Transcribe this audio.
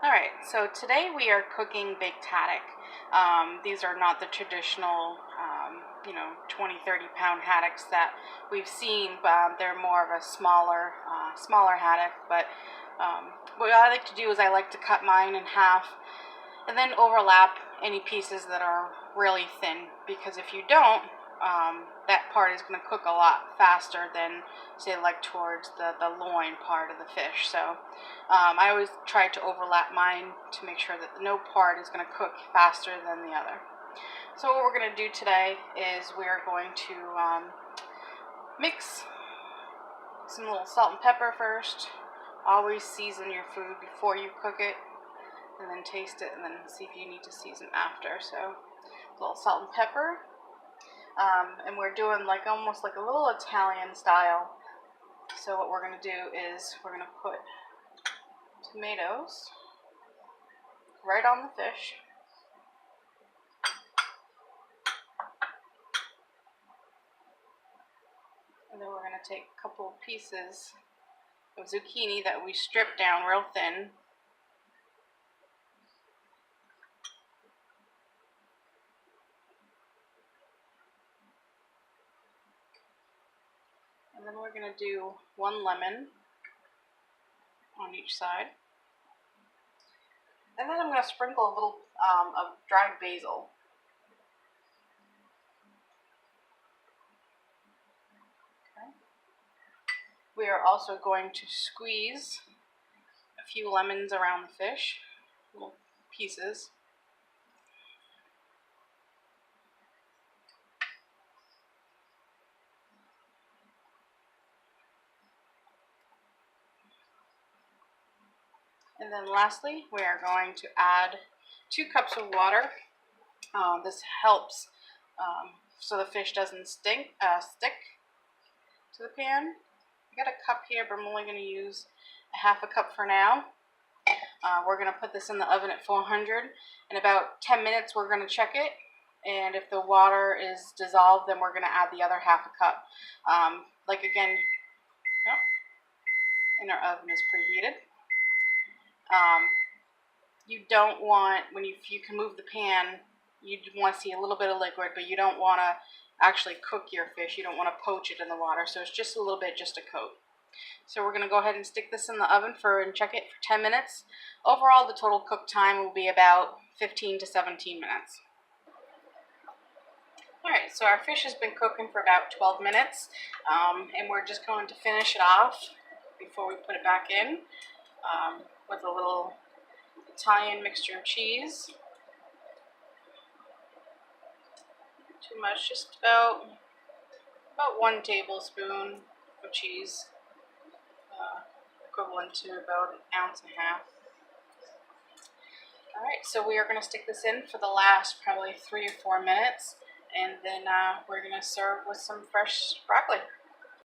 Alright, so today we are cooking baked haddock. These are not the traditional, 20, 30-pound haddocks that we've seen, but they're more of a smaller haddock. But what I like to do is I like to cut mine in half and then overlap any pieces that are really thin, because if you don't, that part is going to cook a lot faster than, say, like towards the loin part of the fish. So I always try to overlap mine to make sure that no part is going to cook faster than the other. So what we're going to do today is we're going to mix some little salt and pepper first. Always season your food before you cook it, and then taste it, and then see if you need to season after. So a little salt and pepper. And we're doing almost like a little Italian style. So what we're going to do is we're going to put tomatoes right on the fish. And then we're going to take a couple of pieces of zucchini that we stripped down real thin. And then we're going to do 1 lemon on each side. And then I'm going to sprinkle a little of dried basil. Okay. We are also going to squeeze a few lemons around the fish, little pieces. And then lastly, we are going to add 2 cups of water. This helps so the fish doesn't stick to the pan. I got a cup here, but I'm only going to use a half a cup for now. We're going to put this in the oven at 400. In about 10 minutes, we're going to check it. And if the water is dissolved, then we're going to add the other half a cup. And our oven is preheated. You don't want, if you can move the pan, you want to see a little bit of liquid, but you don't want to actually cook your fish. You don't want to poach it in the water, so it's just a little bit, just a coat. So we're going to go ahead and stick this in the oven and check it for 10 minutes. Overall, the total cook time will be about 15 to 17 minutes. Alright, so our fish has been cooking for about 12 minutes, and we're just going to finish it off before we put it back in with a little Italian mixture of cheese. Not too much, just about 1 tablespoon of cheese, equivalent to about 1.5 ounces. Alright, so we are going to stick this in for the last probably 3 or 4 minutes, and then we're going to serve with some fresh broccoli.